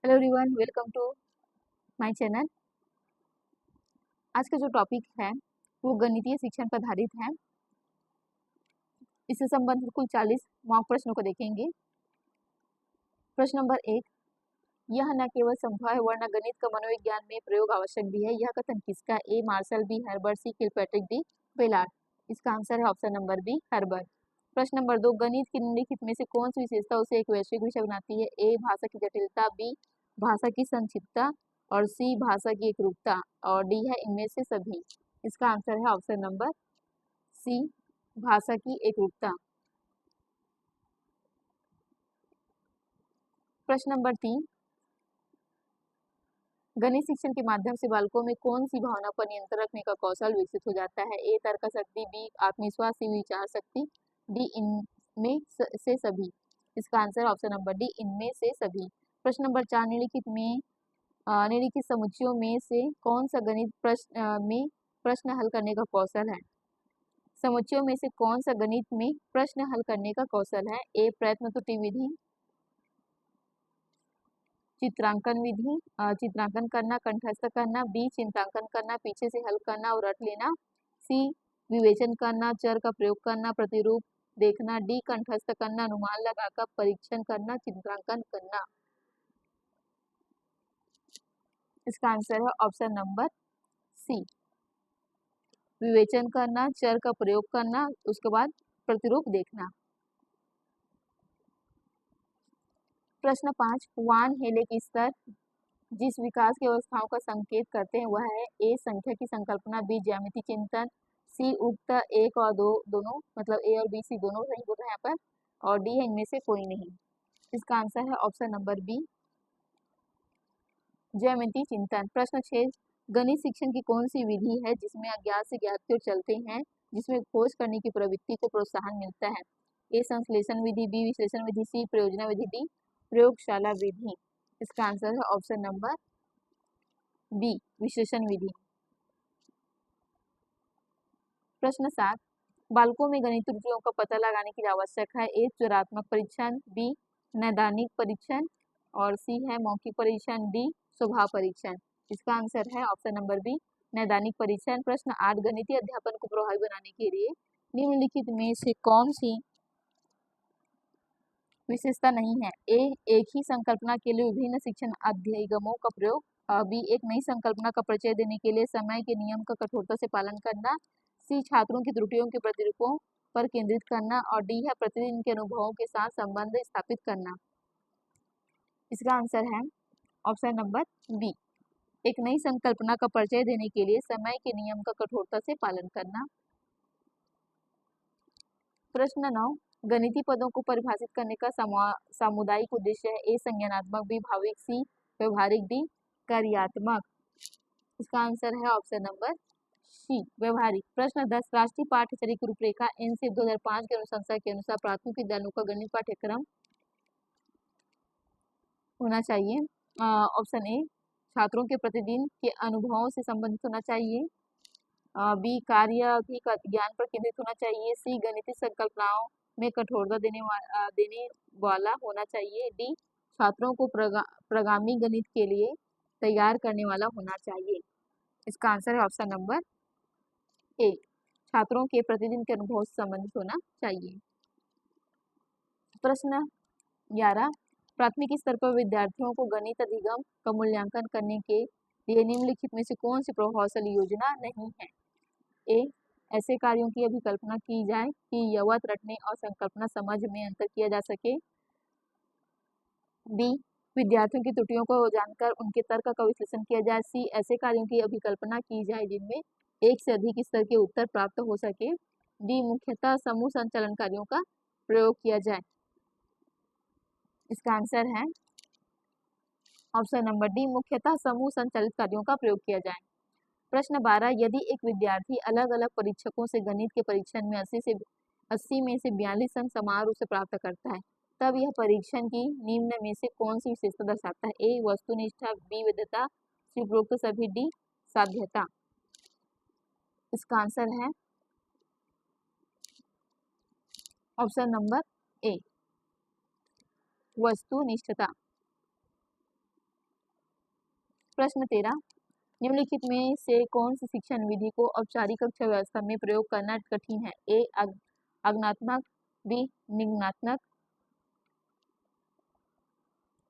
Hello everyone, welcome to my channel. आज का जो टॉपिक है वो गणितीय शिक्षण पर आधारित है। इससे संबंधित कुल 40 मॉक प्रश्नों को देखेंगे। प्रश्न नंबर 1, यह न केवल संभव है वरना गणित का मनोविज्ञान में प्रयोग आवश्यक भी है। यह कथन किसका? ए मार्शल, बी हर्बर्ट, सी किलपैट्रिक, डी बेलार्ड। इसका आंसर है ऑप्शन नंबर बी हर्बर्ट। प्रश्न नंबर 2, गणित की निम्नलिखित में से कौन सी विशेषता उसे एक वैश्विक विषय बनाती है? ए भाषा की जटिलता, बी भाषा की संक्षिप्तता और सी भाषा की एकरूपता और डी है इनमें से सभी। इसका आंसर है ऑप्शन नंबर सी भाषा की एकरूपता। प्रश्न नंबर 3, गणित शिक्षण के माध्यम से बालकों में कौन सी भावना पर नियंत्रण रखने का कौशल विकसित हो जाता है? ए तर्क शक्ति, बी आत्मविश्वास, सी विचार शक्ति, डी इनमें से सभी। इसका आंसर ऑप्शन नंबर डी इनमें से सभी। प्रश्न नंबर 4, निम्नलिखित समुच्चयों में से कौन सा गणित में प्रश्न हल करने का कौशल है? समुच्चयों में से कौन सा गणित में प्रश्न हल करने का कौशल है? ए प्रयत्न त्रुटि विधि, चित्रांकन विधि, चित्रांकन करना, कंठस्थ करना, बी चिंतांकन करना, पीछे से हल करना और रट लेना, सी विवेचन करना, चर का प्रयोग करना, प्रतिरूप देखना, डी कंठस्थ करना, अनुमान लगाकर परीक्षण करना, चित्रांकन करना। इसका आंसर है ऑप्शन नंबर सी विवेचन करना, चर का प्रयोग करना, उसके बाद प्रतिरूप देखना। प्रश्न 5, वान हेले की स्तर जिस विकास की अवस्थाओं का संकेत करते हैं वह है? ए संख्या की संकल्पना, बी ज्यामिति चिंतन, सी उक्त एक और दो दोनों, मतलब ए और बी सी दोनों सही बोल रहे हैं यहाँ पर, और डी है इनमें से कोई नहीं। इसका आंसर है ऑप्शन नंबर बी ज्यामिति चिंतन। प्रश्न 6, गणित शिक्षण की कौन सी विधि है जिसमें अज्ञात से ज्ञात की ओर चलते हैं, जिसमें खोज करने की प्रवृत्ति को प्रोत्साहन मिलता है? ए संश्लेषण विधि, बी विश्लेषण विधि, सी प्रयोजना विधि, डी प्रयोगशाला विधि। इसका आंसर है ऑप्शन नंबर बी विश्लेषण विधि। प्रश्न 7, बालकों में गणित त्रुटियों का पता लगाने के लिए आवश्यक है? ए चुरात्मक परीक्षण, बी नैदानिक परीक्षण और सी है मौखिक परीक्षण, डी स्वभाव परीक्षण। इसका आंसर है ऑप्शन नंबर बी नैदानिक परीक्षण। प्रश्न 8, गणितीय अध्यापन को प्रभावी बनाने के लिए निम्नलिखित में से कौन सी विशेषता नहीं है? ए एक ही संकल्पना के लिए विभिन्न शिक्षण अध्यायगमों का प्रयोग, बी एक नई संकल्पना का परिचय देने के लिए समय के नियम का कठोरता से पालन करना, सी छात्रों की त्रुटियों के प्रतिरूपों पर केंद्रित करना और डी है प्रतिदिन के अनुभवों के साथ संबंध स्थापित करना। इसका आंसर है ऑप्शन नंबर बी एक नई संकल्पना का परिचय देने के लिए समय के नियम का कठोरता से पालन करना। प्रश्न 9, गणितीय पदों को परिभाषित करने का सामुदायिक उद्देश्य है? ए संज्ञानात्मक, बी भाविक, सी व्यवहारिक, डी कार्यात्मक। इसका आंसर है ऑप्शन नंबर सी व्यवहारिक। प्रश्न 10, राष्ट्रीय पाठ्यचर्या की रूपरेखा एनसीईआरटी 2005 के अनुशंसा के अनुसार प्राथमिक विद्यालयों का गणित पाठ्यक्रम होना चाहिए। ऑप्शन ए छात्रों के प्रतिदिन के अनुभवों से संबंधित होना चाहिए, बी कार्य भी ज्ञान पर केंद्रित होना चाहिए, सी गणितीय संकल्पनाओं में कठोरता देने वाला होना चाहिए, डी छात्रों को प्रगामी गणित के लिए तैयार करने वाला होना चाहिए। इसका आंसर है ऑप्शन नंबर ए छात्रों के प्रतिदिन के अनुभव से संबंधित होना चाहिए। प्रश्न 11, प्राथमिक स्तर पर विद्यार्थियों को गणित अधिगम का मूल्यांकन करने के लिए निम्नलिखित में से कौन सी प्रभावशाली योजना नहीं है? ए ऐसे कार्यों की अभिकल्पना की जाए कि यवत रटने और संकल्पना समझ में अंतर किया जा सके, बी विद्यार्थियों की त्रुटियों को जानकर उनके तर्क का विश्लेषण किया जाए, सी ऐसे कार्यों की अभिकल्पना की जाए जिनमें एक से अधिक स्तर के उत्तर प्राप्त हो सके, डी मुख्यतः समूह संचालन कार्यों का प्रयोग किया जाए। इसका आंसर है ऑप्शन नंबर डी मुख्यतः समूह संचालित कार्यों का प्रयोग किया जाए। प्रश्न 12, यदि एक विद्यार्थी अलग अलग परीक्षकों से गणित के परीक्षण में 80 में से 42 अंक समान रूप से प्राप्त करता है, तब यह परीक्षण की निम्न में से कौन सी विशेषता दर्शाता है? ए वस्तुनिष्ठता, बी विधता, सी उपरोक्त सभी, डी साध्यता। इसका आंसर है ऑप्शन नंबर ए वस्तुनिष्ठता। प्रश्न 13, निम्नलिखित में से कौन सी शिक्षण विधि को औपचारिक कक्षा व्यवस्था में प्रयोग करना कठिन है? ए आज्ञानात्मक, बी निगमनात्मक,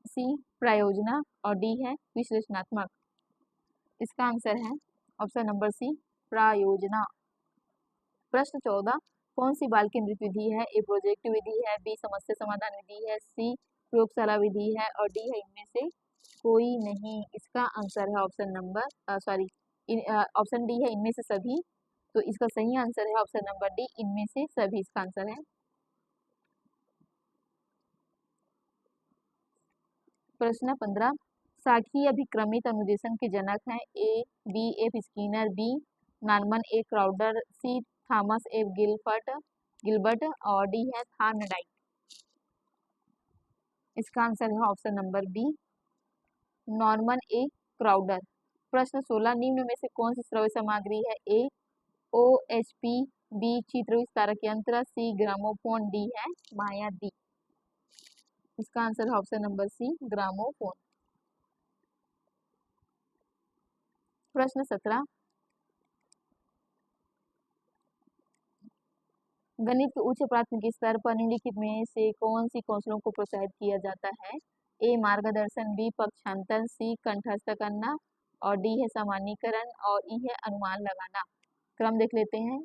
सी प्रायोजना और डी है विश्लेषणात्मक। इसका आंसर है ऑप्शन नंबर सी प्रायोजना। प्रश्न 14, कौन सी बाल केंद्रित विधि है? ए प्रोजेक्ट विधि है, बी समस्या समाधान विधि है, सी प्रयोगशाला विधि है और डी है इनमें से कोई नहीं। इसका आंसर है option number sorry option D है इनमें से सभी। तो इसका सही आंसर है ऑप्शन नंबर डी इनमें से सभी इसका आंसर है। प्रश्न 15, साखी अभिक्रमित अनुदेशन के जनक हैं? A B F Skinner, B Norman A Crowder, C Thomas F Gilbert और डी है थॉर्नडाइक। इसका आंसर है option number B Norman A Crowder. प्रश्न 16, निम्न में से कौन सी श्रव्य सामग्री है? ए OHP, बी चित्र विस्तारक यंत्र, सी ग्रामोफोन, डी है मायादी। इसका आंसर है ऑप्शन नंबर सी ग्रामोफोन। प्रश्न 17, गणित के उच्च प्राथमिक स्तर पर निम्नलिखित में से कौन सी कौशलों को प्रोत्साहित किया जाता है? ए मार्गदर्शन, बी पक्षांतर, सी कंठस्थ करना और डी है सामान्यीकरण और ई है अनुमान लगाना। क्रम देख लेते हैं।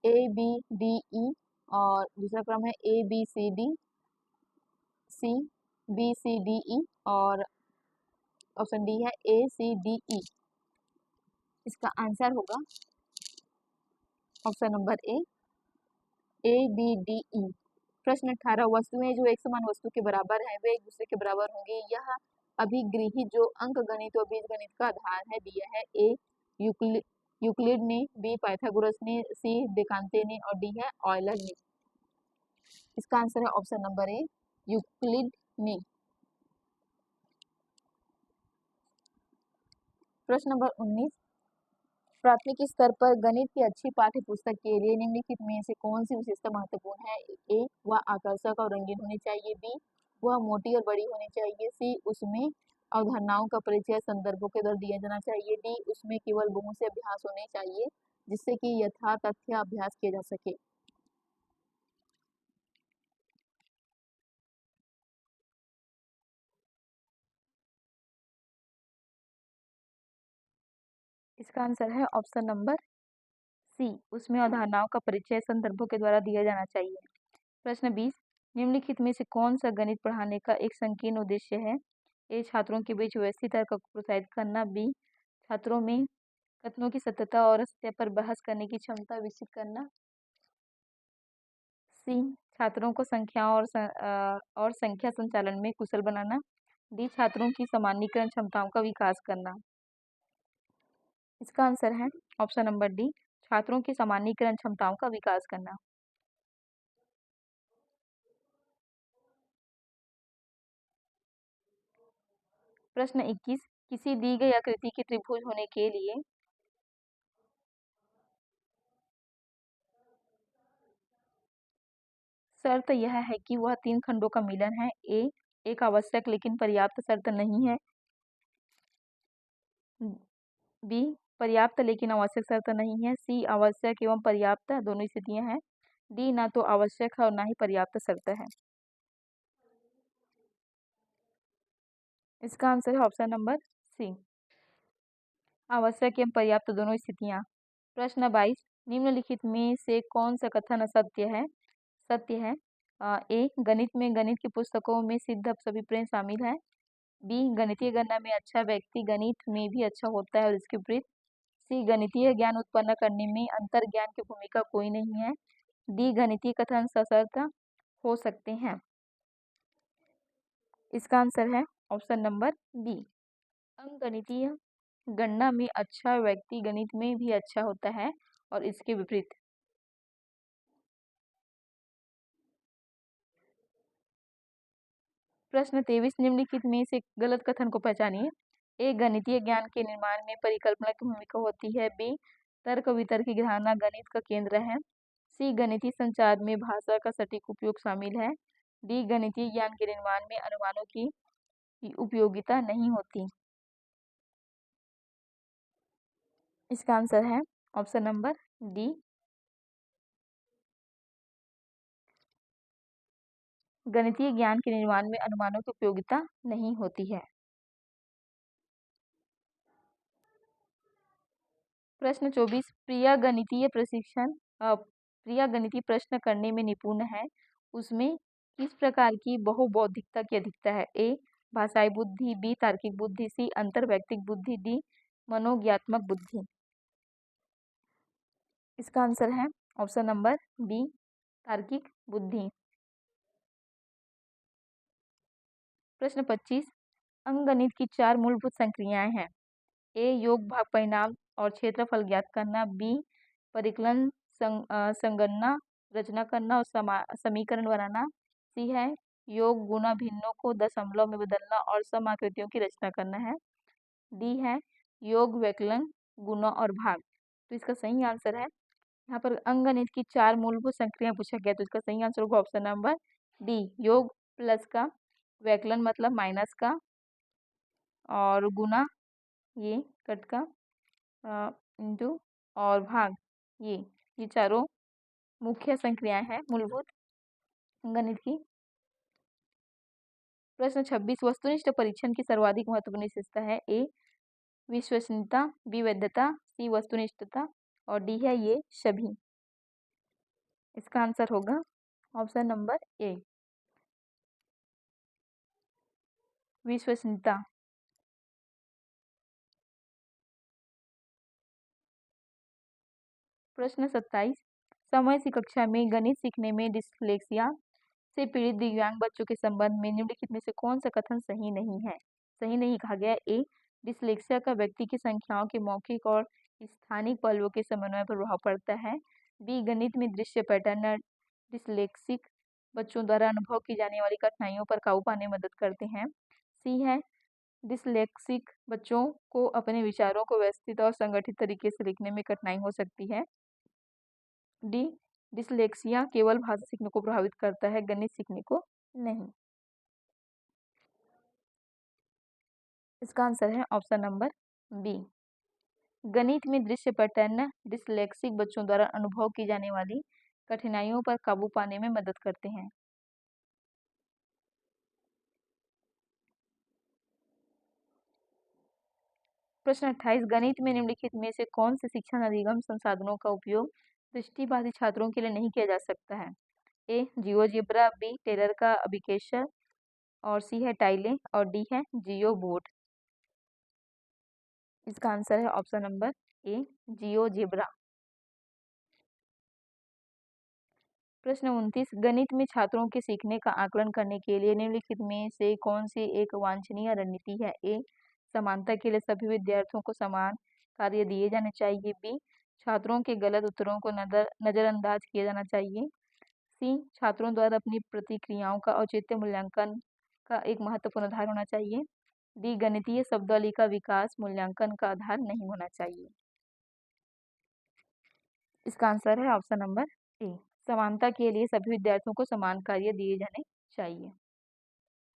ए बी डी ई और दूसरा क्रम है A B C D, C B C D E और ऑप्शन डी है ए सी डी ई। इसका आंसर होगा option number A B D E. प्रश्न 18, वस्तुएं जो एक समान वस्तु के बराबर हैं वे एक दूसरे के बराबर होंगी। यह अभिगृहित जो अंक गणित और बीजगणित का आधार है दिया है। ए यूक्लिड ने, बी पाइथागोरस ने, सी डेकांते ने और डी है ऑयलर ने। इसका आंसर है ऑप्शन नंबर ए यूक्लिड ने। प्रश्न नंबर 19, प्राथमिक स्तर पर गणित की अच्छी पाठ्य पुस्तक के लिए निम्नलिखित में से कौन सी विशेषता महत्वपूर्ण है? ए वह आकर्षक और रंगीन होनी चाहिए, बी वह मोटी और बड़ी होनी चाहिए, सी उसमें अवधारणाओं का परिचय संदर्भों के द्वारा दिया जाना चाहिए, डी उसमें केवल बहु से अभ्यास होने चाहिए जिससे कि यथा तथ्य अभ्यास किया जा सके। इसका आंसर है ऑप्शन नंबर सी उसमें अवधारणाओं का परिचय संदर्भों के द्वारा दिया जाना चाहिए। प्रश्न 20, निम्नलिखित में से कौन सा गणित पढ़ाने का एक संकीर्ण उद्देश्य है? ए छात्रों के बीच व्यवस्थित तर्क को प्रोत्साहित करना, बी छात्रों में कथनों की सत्यता और असत्य पर बहस करने की क्षमता विकसित करना, सी छात्रों को संख्या और संख्या संचालन में कुशल बनाना, डी छात्रों की सामान्यीकरण क्षमताओं का विकास करना। इसका आंसर है ऑप्शन नंबर डी छात्रों की सामान्यीकरण क्षमताओं का विकास करना। प्रश्न 21, किसी दी गई आकृति की त्रिभुज होने के लिए शर्त यह है कि वह तीन खंडों का मिलन है। ए एक आवश्यक लेकिन पर्याप्त शर्त नहीं है, बी पर्याप्त लेकिन आवश्यक शर्त नहीं है, सी आवश्यक एवं पर्याप्त दोनों स्थितियां हैं, डी ना तो आवश्यक है और ना ही पर्याप्त शर्त है। इसका आंसर है ऑप्शन नंबर सी आवश्यक एवं पर्याप्त दोनों स्थितियां। प्रश्न 22, निम्नलिखित में से कौन सा कथन सत्य है? ए गणित में गणित की पुस्तकों में सिद्ध अभिप्राय शामिल है, बी गणितीय गणना में अच्छा व्यक्ति गणित में भी अच्छा होता है और इसके विपरीत, सी गणितीय ज्ञान उत्पन्न करने में अंतर ज्ञान की भूमिका कोई नहीं है, डी गणितीय कथन सशर्त हो सकते हैं। इसका आंसर है ऑप्शन नंबर बी अंकगणितीय गणना में अच्छा व्यक्ति गणित में भी अच्छा होता है और इसके विपरीत। प्रश्न 23, निम्नलिखित में से गलत कथन को पहचानिए। ए गणितीय ज्ञान के निर्माण में परिकल्पना की भूमिका होती है, बी तर्क वितर्क की धारणा गणित का केंद्र है, सी गणितीय संचार में भाषा का सटीक उपयोग शामिल है, डी गणितीय ज्ञान के निर्माण में अनुमानों की उपयोगिता नहीं होती। इसका आंसर है ऑप्शन नंबर डी। गणितीय ज्ञान के निर्माण में अनुमानों की उपयोगिता नहीं होती है। प्रश्न 24, प्रिया गणितीय प्रश्न करने में निपुण है, उसमें किस प्रकार की बहुबौद्धिकता की अधिकता है? ए भाषाई बुद्धि, बी तार्किक बुद्धि, सी अंतर्वैयक्तिक बुद्धि, डी मनोज्ञात्मक बुद्धि। इसका आंसर है ऑप्शन नंबर बी तार्किक बुद्धि। प्रश्न 25, अंकगणित की 4 मूलभूत संक्रियाएं हैं। ए योग भाग परिणाम और क्षेत्रफल ज्ञात करना, बी परिकलन संगणना रचना करना और समीकरण बनाना, सी है योग गुणा भिन्नों को दशमलव में बदलना और सम आकृतियों की रचना करना है, डी है योग व्यकलन गुणा और भाग। तो इसका सही आंसर है, यहाँ पर अंकगणित की 4 मूलभूत संक्रियाएं पूछा गया, तो इसका सही आंसर होगा ऑप्शन नंबर डी योग प्लस का, व्यकलन मतलब माइनस का, और गुना ये कट का इंटू और भाग ये चारों मुख्य संक्रियाएं हैं मूलभूत गणित की। प्रश्न 26, वस्तुनिष्ठ परीक्षण की सर्वाधिक महत्वपूर्ण विशेषता है? ए विश्वसनीयता, बी वैधता, सी वस्तुनिष्ठता और डी है ये सभी। इसका आंसर होगा ऑप्शन नंबर ए विश्वसनीयता। प्रश्न 27, समय की कक्षा में गणित सीखने में डिस्लेक्सिया से पीड़ित दिव्यांग बच्चों के संबंध में निम्नलिखित में से कौन सा कथन सही नहीं है? सही नहीं कहा गया। ए डिस्लेक्सिया का व्यक्ति की संख्याओं के मौखिक और स्थानिक पहलुओं के समन्वय पर प्रभाव पड़ता है। बी गणित में दृश्य पैटर्न डिस्लेक्सिक बच्चों द्वारा अनुभव की जाने वाली कठिनाइयों पर काबू पाने में मदद करते हैं। सी है डिस्लेक्सिक बच्चों को अपने विचारों को व्यवस्थित और संगठित तरीके से लिखने में कठिनाई हो सकती है। डी डिस्लेक्सिया केवल भाषा सीखने को प्रभावित करता है, गणित सीखने को नहीं। इसका आंसर है ऑप्शन नंबर बी गणित में दृश्य पैटर्न डिस्लेक्सिक बच्चों द्वारा अनुभव की जाने वाली कठिनाइयों पर काबू पाने में मदद करते हैं। प्रश्न 28, गणित में निम्नलिखित में से कौन से शिक्षण अधिगम संसाधनों का उपयोग दृष्टिबाधित छात्रों के लिए नहीं किया जा सकता है? ए जियोजेब्रा, बी टेलर का अबिकेशर और सी है टाइले और डी है जियो बोर्ड। इसका आंसर है ऑप्शन नंबर ए जियोजेब्रा। प्रश्न 29, गणित में छात्रों के सीखने का आकलन करने के लिए निम्नलिखित में से कौन सी एक वांछनीय रणनीति है? ए समानता के लिए सभी विद्यार्थियों को समान कार्य दिए जाने चाहिए, बी छात्रों के गलत उत्तरों को नजरअंदाज किया जाना चाहिए, सी छात्रों द्वारा अपनी प्रतिक्रियाओं का औचित्य मूल्यांकन का एक महत्वपूर्ण आधार होना चाहिए, डी गणितीय शब्दावली का विकास मूल्यांकन का आधार नहीं होना चाहिए। इसका आंसर है ऑप्शन नंबर ए समानता के लिए सभी विद्यार्थियों को समान कार्य दिए जाने चाहिए।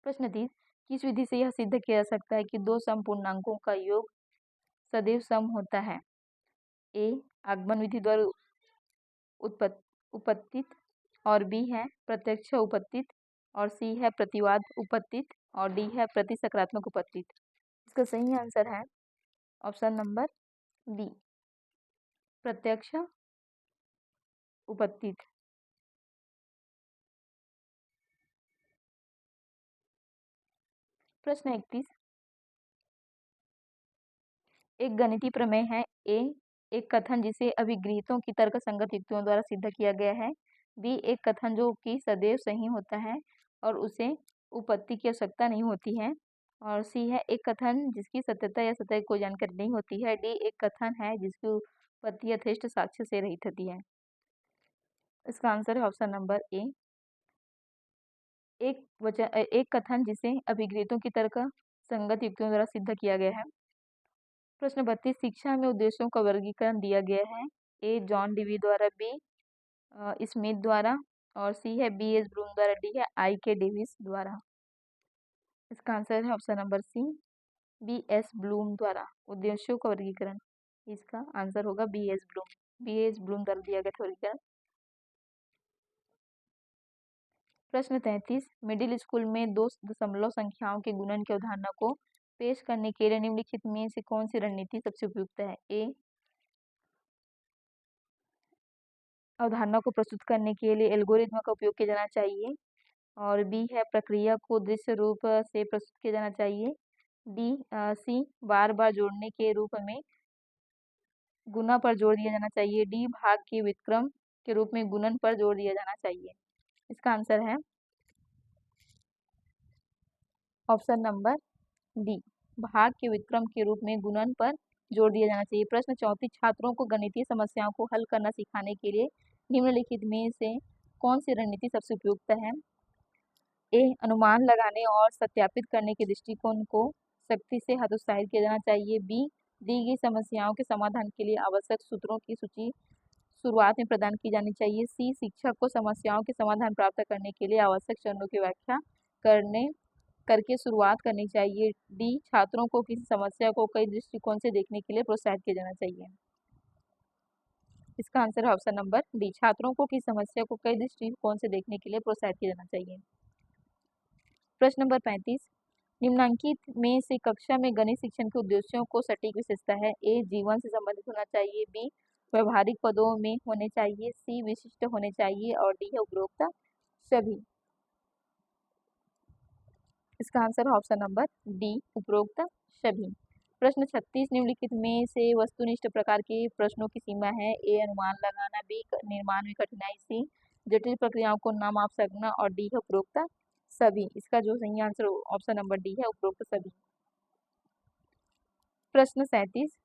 प्रश्न 30, किस विधि से यह सिद्ध किया जा सकता है कि दो समपूर्णांकों का योग सदैव सम होता है? ए आगमन विधि द्वारा उपपत्तित और बी है प्रत्यक्ष उपपत्तित और सी है प्रतिवाद उपपत्तित और डी है प्रति सकारात्मक उपपत्तित। इसका सही आंसर है ऑप्शन नंबर बी प्रत्यक्ष उपपत्तित। प्रश्न 31, एक गणितीय प्रमेय है। ए एक कथन जिसे अभिगृहीतों की तर्कसंगत युक्तियों द्वारा सिद्ध किया गया है, बी एक कथन जो कि सदैव सही होता है और उसे उपपत्ति की आवश्यकता नहीं होती है, और सी है एक कथन जिसकी सत्यता या सत्य की कोई जानकारी नहीं होती है, डी एक कथन है जिसकी उत्पत्ति यथेष्ट साक्ष्य से रहित होती है। इसका आंसर है ऑप्शन नंबर ए एक कथन जिसे अभिगृहीतों की तर्क संगत युक्तियों द्वारा सिद्ध किया गया है। प्रश्न 32, शिक्षा में उद्देश्यों का वर्गीकरण दिया गया है। ए जॉन डीवी द्वारा, बी स्मिथ द्वारा और सी है बी एस ब्रूम द्वारा, डी है आई के डेविस द्वारा। इसका आंसर है option number C, B.S. Bloom द्वारा उद्देश्यों का वर्गीकरण। इसका आंसर होगा B.S. ब्लूम द्वारा दिया गया वर्गीकरण। प्रश्न 33, मिडिल स्कूल में दो दशमलव संख्याओं के गुणन की अवधारणा को पेश करने के लिए निम्नलिखित में से कौन सी रणनीति सबसे उपयुक्त है? ए, अवधारणा को प्रस्तुत करने के लिए एल्गोरिथ्म का उपयोग किया जाना चाहिए, और बी है प्रक्रिया को दृश्य रूप से प्रस्तुत किया जाना चाहिए, सी बार बार जोड़ने के रूप में गुणा पर जोर दिया जाना चाहिए, डी भाग के व्युत्क्रम के रूप में गुणन पर जोर दिया जाना चाहिए। इसका आंसर है ऑप्शन नंबर डी, भाग के व्युत्क्रम के रूप में गुणन पर जोर दिया जाना चाहिए। प्रश्न 34, छात्रों को गणितीय समस्याओं को हल करना सिखाने के लिए निम्नलिखित में से कौन सी रणनीति सबसे उपयुक्त है? ए, अनुमान लगाने और सत्यापित करने के दृष्टिकोण को सख्ती से हतोत्साहित किया जाना चाहिए, बी, दी गई समस्याओं के समाधान के लिए आवश्यक सूत्रों की सूची शुरुआत में प्रदान की जानी चाहिए, सी, शिक्षक को समस्याओं के समाधान प्राप्त करने के लिए आवश्यक चरणों की व्याख्या करके शुरुआत करनी चाहिए, डी, छात्रों को किसी समस्या को कई दृष्टिकोण से देखने के लिए प्रोत्साहित किया जाना चाहिए। इसका आंसर है ऑप्शन नंबर डी, छात्रों को किसी समस्या को कई दृष्टिकोण से देखने के लिए प्रोत्साहित किया जाना चाहिए। प्रश्न नंबर 35, निम्नलिखित में से कक्षा में गणित शिक्षण के उद्देश्यों को सटीक विशेषता है? ए, जीवन से संबंधित होना चाहिए, बी, व्यवहारिक पदों में होने चाहिए, सी, विशिष्ट होने चाहिए, और डी है उपरोक्त सभी। इसका आंसर है ऑप्शन नंबर डी, उपरोक्त सभी। प्रश्न 36, निम्नलिखित में से वस्तुनिष्ठ प्रकार के प्रश्नों की सीमा है? ए, अनुमान लगाना, बी, निर्माण में कठिनाई, सी, जटिल प्रक्रियाओं को न माप सकना, और डी है उपरोक्त सभी। इसका जो सही आंसर ऑप्शन नंबर डी है, उपरोक्त सभी। प्रश्न 37,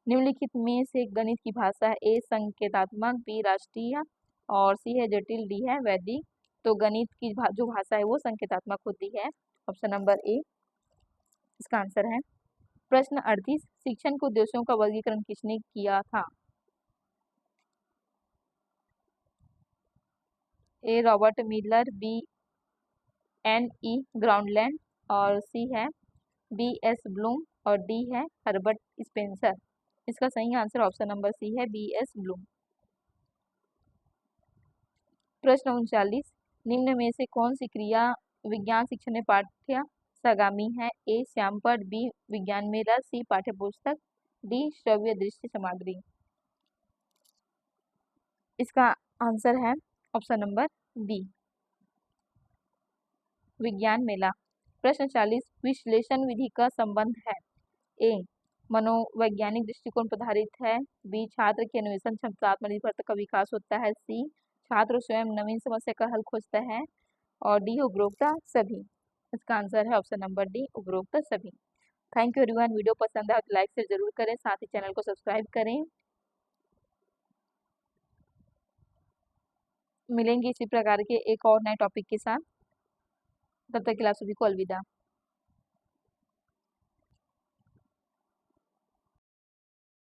निम्नलिखित में से गणित की भाषा है? ए, संकेतात्मक, बी, राष्ट्रीय, और सी है जटिल, डी है वैदिक। तो गणित की जो भाषा है वो संकेतात्मक होती है, ऑप्शन नंबर ए इसका आंसर है। प्रश्न 38, शिक्षण के उद्देश्यों का वर्गीकरण किसने किया था? ए, रॉबर्ट मिलर, बी, N.E. ग्राउंडलैंड, और सी है B.S. ब्लूम, और डी है हर्बर्ट स्पेंसर। इसका सही आंसर ऑप्शन नंबर सी है B.S. ब्लूम। प्रश्न 39, निम्न में से कौन सी क्रिया विज्ञान शिक्षण में पाठ्य सागामी है? ए, श्यामपढ़, बी, विज्ञान मेला, सी, पाठ्य पुस्तक, डी, श्रव्य दृश्य सामग्री। इसका आंसर है ऑप्शन नंबर बी, विज्ञान मेला। प्रश्न 40, विश्लेषण विधि का संबंध है? ए, मनोवैज्ञानिक दृष्टिकोण पर आधारित है, बी, छात्र की अन्वेषण क्षमता आत्मनिर्भरता का विकास होता है, सी, छात्र स्वयं नवीन समस्या का हल खोजता है, और डी, उपरोक्त सभी। इसका आंसर है ऑप्शन नंबर डी, उपरोक्त सभी। थैंक यू एवरीवन, वीडियो पसंद है तो लाइक शेयर जरूर करें, साथ ही चैनल को सब्सक्राइब करें। मिलेंगे इसी प्रकार के एक और नए टॉपिक के साथ, तब तक के लिए आप सभी को अलविदा।